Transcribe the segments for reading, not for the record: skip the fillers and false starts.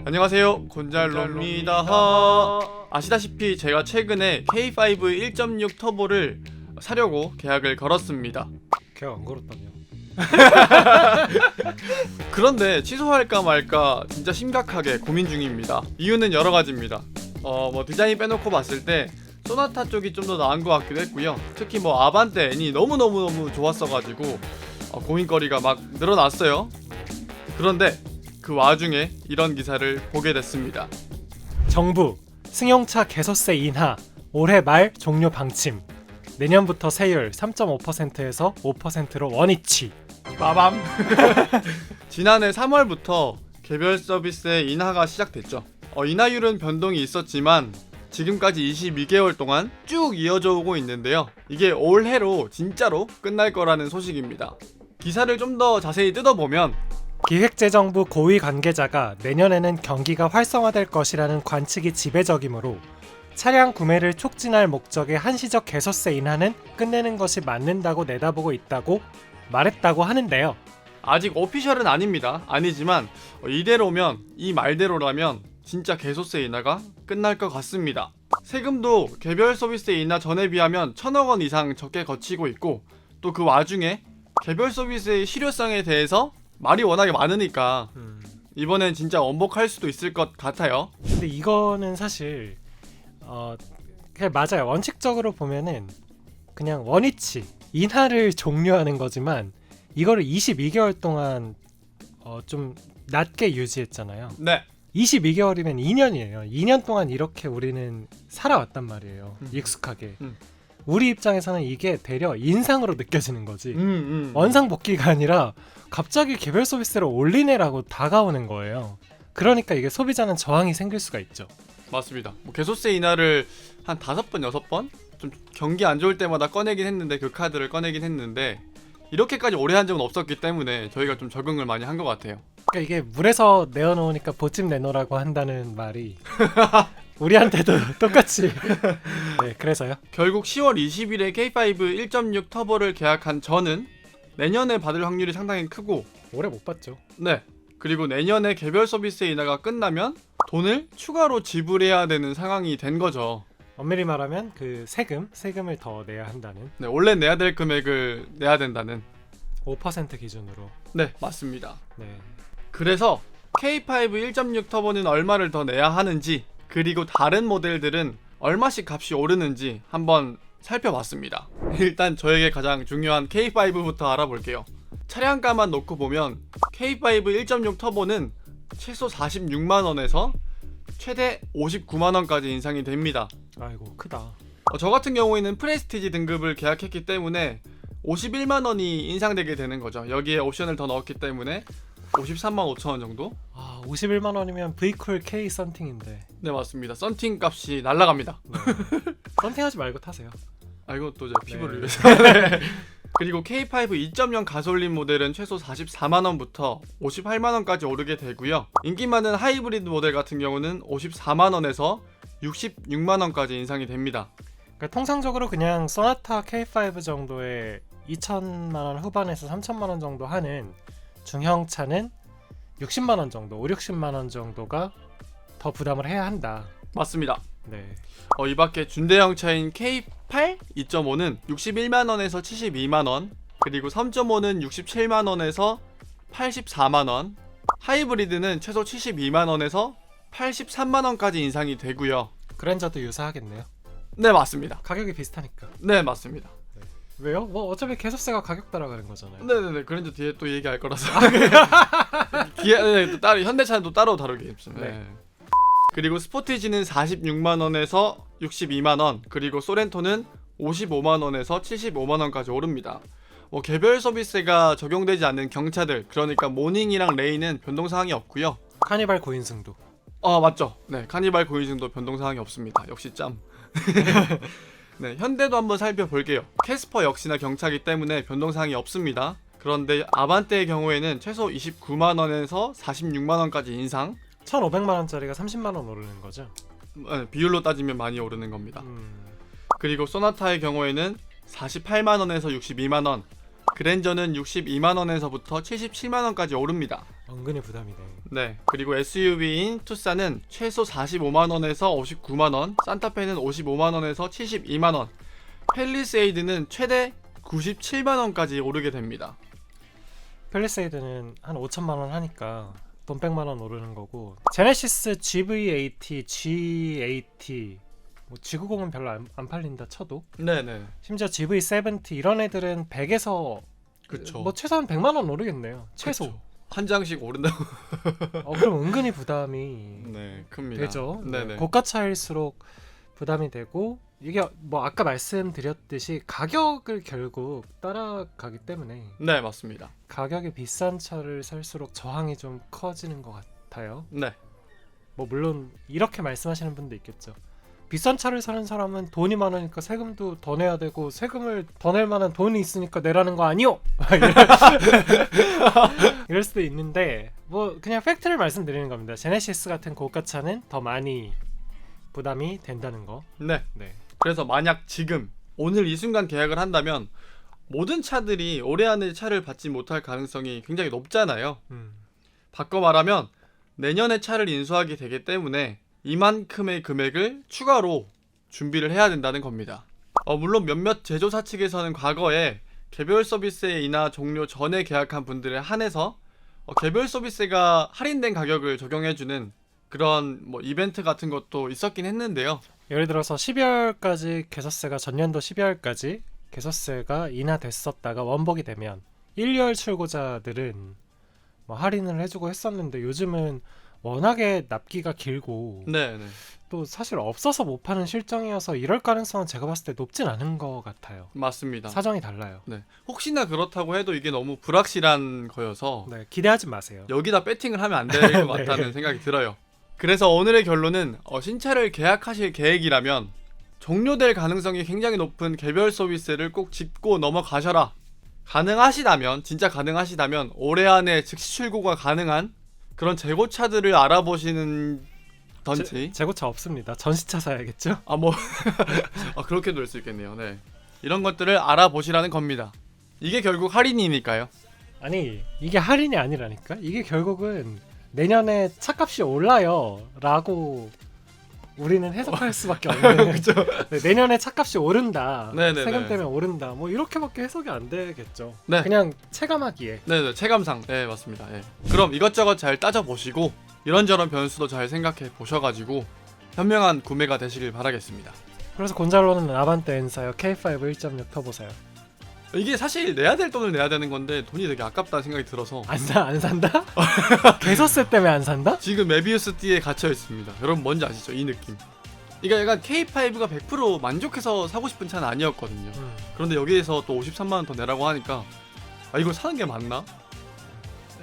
안녕하세요, 곤잘로입니다. 아시다시피 제가 최근에 K5 1.6 터보를 사려고 계약을 걸었습니다. 계약 안 걸었다며. 그런데 취소할까 말까 진짜 심각하게 고민 중입니다. 이유는 여러 가지입니다. 디자인 빼놓고 봤을 때 소나타 쪽이 좀 더 나은 것 같기도 했고요. 특히 아반떼 N이 너무너무 좋았어가지고 고민거리가 막 늘어났어요. 그런데 그 와중에 이런 기사를 보게 됐습니다. 정부 승용차 개소세 인하 올해 말 종료 방침. 내년부터 세율 3.5%에서 5%로 원위치. 빠밤. 지난해 3월부터 개별 서비스의 인하가 시작됐죠. 인하율은 변동이 있었지만 지금까지 22개월 동안 쭉 이어져 오고 있는데요. 이게 올해로 진짜로 끝날 거라는 소식입니다. 기사를 좀 더 자세히 뜯어보면 기획재정부 고위 관계자가 내년에는 경기가 활성화될 것이라는 관측이 지배적이므로 차량 구매를 촉진할 목적의 한시적 개소세 인하는 끝내는 것이 맞는다고 내다보고 있다고 말했다고 하는데요. 아직 오피셜은 아닙니다. 아니지만 이대로면, 이 말대로라면 진짜 개소세 인하가 끝날 것 같습니다. 세금도 개별 서비스 인하 전에 비하면 1,000억 원 이상 적게 거치고 있고, 또 그 와중에 개별 서비스의 실효성에 대해서 말이 워낙에 많으니까 이번엔 진짜 원복할 수도 있을 것 같아요. 근데 이거는 사실 그냥 맞아요. 원칙적으로 보면은 그냥 원위치 인하를 종료하는 거지만 이거를 22개월 동안 좀 낮게 유지했잖아요. 네. 22개월이면 2년이에요. 2년 동안 이렇게 우리는 살아왔단 말이에요. 익숙하게. 우리 입장에서는 이게 되려 인상으로 느껴지는 거지. 원상복귀가 아니라 갑자기 개별 서비스를 올리네라고 다가오는 거예요. 그러니까 이게 소비자는 저항이 생길 수가 있죠. 맞습니다. 개소세 인하를 한 5번, 6번? 좀 경기 안 좋을 때마다 꺼내긴 했는데, 그 카드를 꺼내긴 했는데 이렇게까지 오래 한 적은 없었기 때문에 저희가 좀 적응을 많이 한 것 같아요. 그러니까 이게 물에서 내어놓으니까 보찜 내놓으라고 한다는 말이 우리한테도 똑같이. 네, 그래서요. 결국 10월 20일에 K5 1.6 터보를 계약한 저는 내년에 받을 확률이 상당히 크고, 오래 못 봤죠. 네, 그리고 내년에 개별 서비스 인하가 끝나면 돈을 추가로 지불해야 되는 상황이 된 거죠. 엄밀히 말하면 그 세금을 더 내야 한다는. 네, 원래 내야 될 금액을 내야 된다는. 5% 기준으로. 네, 맞습니다. 네. 그래서 K5 1.6 터보는 얼마를 더 내야 하는지, 그리고 다른 모델들은 얼마씩 값이 오르는지 한번 살펴봤습니다. 일단 저에게 가장 중요한 K5부터 알아볼게요. 차량가만 놓고 보면 K5 1.6 터보는 최소 46만원에서 최대 59만원까지 인상이 됩니다. 아이고 크다. 저 같은 경우에는 프레스티지 등급을 계약했기 때문에 51만원이 인상되게 되는 거죠. 여기에 옵션을 더 넣었기 때문에 53만 5천원 정도? 51만 원이면 V쿨 K 썬팅인데. 네, 맞습니다. 썬팅 값이 날라갑니다. 네. 썬팅하지 말고 타세요. 이건 또 제 피부를 네. 위해서. 네. 그리고 K5 2.0 가솔린 모델은 최소 44만원부터 58만원까지 오르게 되고요. 인기 많은 하이브리드 모델 같은 경우는 54만원에서 66만원까지 인상이 됩니다. 그러니까 통상적으로 그냥 소나타 K5 정도의 2천만원 후반에서 3천만원 정도 하는 중형차는 60만원 정도, 5-60만원 정도가 더 부담을 해야 한다. 맞습니다. 네. 이 밖에 준대형 차인 K8 2.5는 61만원에서 72만원, 그리고 3.5는 67만원에서 84만원, 하이브리드는 최소 72만원에서 83만원까지 인상이 되고요. 그랜저도 유사하겠네요. 네, 맞습니다. 가격이 비슷하니까. 네, 맞습니다. 왜요? 어차피 개소세가 가격 따라가는 거잖아요. 네네네. 그랜저 뒤에 또 얘기할 거라서. 뒤에 또 따로 현대차는 또 따로 다루게 있습니다. 네. 그리고 스포티지는 46만원에서 62만원, 그리고 소렌토는 55만원에서 75만원까지 오릅니다. 개별 서비스가 적용되지 않는 경차들, 그러니까 모닝이랑 레이는 변동사항이 없고요. 카니발 고인승도. 맞죠. 네, 카니발 고인승도 변동사항이 없습니다. 역시 짬. 네, 현대도 한번 살펴볼게요. 캐스퍼 역시나 경차기 때문에 변동사항이 없습니다. 그런데 아반떼의 경우에는 최소 29만원에서 46만원까지 인상. 1,500만원짜리가 30만원 오르는 거죠. 네, 비율로 따지면 많이 오르는 겁니다. 그리고 소나타의 경우에는 48만원에서 62만원, 그랜저는 62만원에서부터 77만원까지 오릅니다. 은근히 부담이네. 네. 그리고 SUV인 투싼은 최소 45만원에서 59만원, 산타페는 55만원에서 72만원, 팰리세이드는 최대 97만원까지 오르게 됩니다. 팰리세이드는 한 5천만 원 하니까 돈 100만 원 오르는 거고, 제네시스 GV80, G80, 뭐 G90은 별로 안 팔린다 쳐도, 네네. 심지어 GV70 이런 애들은 100에서 그쵸. 뭐 최소한 100만 원 오르겠네요. 최소. 그쵸. 한 장씩 오른다고. 그럼 은근히 부담이 네, 큽니다. 되죠. 네네. 고가차일수록 부담이 되고, 이게 뭐 아까 말씀드렸듯이 가격을 결국 따라가기 때문에 네, 맞습니다. 가격이 비싼 차를 살수록 저항이 좀 커지는 것 같아요. 네. 뭐 물론 이렇게 말씀하시는 분도 있겠죠. 비싼 차를 사는 사람은 돈이 많으니까 세금도 더 내야 되고, 세금을 더 낼 만한 돈이 있으니까 내라는 거 아니요? 이럴 수도 있는데, 뭐 그냥 팩트를 말씀드리는 겁니다. 제네시스 같은 고가차는 더 많이 부담이 된다는 거. 네. 네. 그래서 만약 지금 오늘 이 순간 계약을 한다면 모든 차들이 올해 안에 차를 받지 못할 가능성이 굉장히 높잖아요. 바꿔 말하면 내년에 차를 인수하게 되기 때문에 이만큼의 금액을 추가로 준비를 해야 된다는 겁니다. 물론 몇몇 제조사 측에서는 과거에 개별 서비스의 인하 종료 전에 계약한 분들에 한해서 개별 서비스가 할인된 가격을 적용해주는 그런 뭐 이벤트 같은 것도 있었긴 했는데요. 예를 들어서 12월까지 개소세가, 전년도 12월까지 개소세가 인하됐었다가 원복이 되면 1, 2월 출고자들은 뭐 할인을 해주고 했었는데, 요즘은 워낙에 납기가 길고 네네. 또 사실 없어서 못 파는 실정이어서 이럴 가능성은 제가 봤을 때 높진 않은 것 같아요. 맞습니다. 사정이 달라요. 네. 혹시나 그렇다고 해도 이게 너무 불확실한 거여서 네, 기대하지 마세요. 여기다 배팅을 하면 안 될 것 네. 같다는 생각이 들어요. 그래서 오늘의 결론은 신차를 계약하실 계획이라면 종료될 가능성이 굉장히 높은 개별 서비스를 꼭 짚고 넘어가셔라. 가능하시다면, 진짜 가능하시다면 올해 안에 즉시 출고가 가능한 그런 재고차들을 알아보시는 던지. 재고차 없습니다. 전시차 사야겠죠? 뭐 그렇게도 될 수 있겠네요. 네. 이런 것들을 알아보시라는 겁니다. 이게 결국 할인이니까요. 아니, 이게 할인이 아니라니까? 이게 결국은 내년에 차값이 올라요 라고 우리는 해석할 수밖에 없는. 그쵸. 네, 내년에 차값이 오른다, 네네네. 세금 때문에 오른다, 뭐 이렇게밖에 해석이 안 되겠죠. 네. 그냥 체감하기에. 네네, 체감상. 네, 맞습니다. 네. 그럼 이것저것 잘 따져보시고 이런저런 변수도 잘 생각해 보셔가지고 현명한 구매가 되시길 바라겠습니다. 그래서 곤잘로는 아반떼 N사요. K5 1.6 터보 사요. 이게 사실 내야 될 돈을 내야 되는 건데 돈이 되게 아깝다는 생각이 들어서 안 산다? 개소세 때문에 안 산다? 지금 메비우스 띠에 갇혀 있습니다. 여러분 뭔지 아시죠? 이 느낌. 이게 약간 K5가 100% 만족해서 사고 싶은 차는 아니었거든요. 그런데 여기에서 또 53만원 더 내라고 하니까 이걸 사는 게 맞나?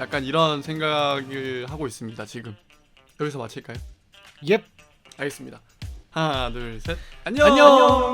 약간 이런 생각을 하고 있습니다. 지금 여기서 마칠까요? 옙. 알겠습니다. 하나 둘 셋. 안녕. 안녕.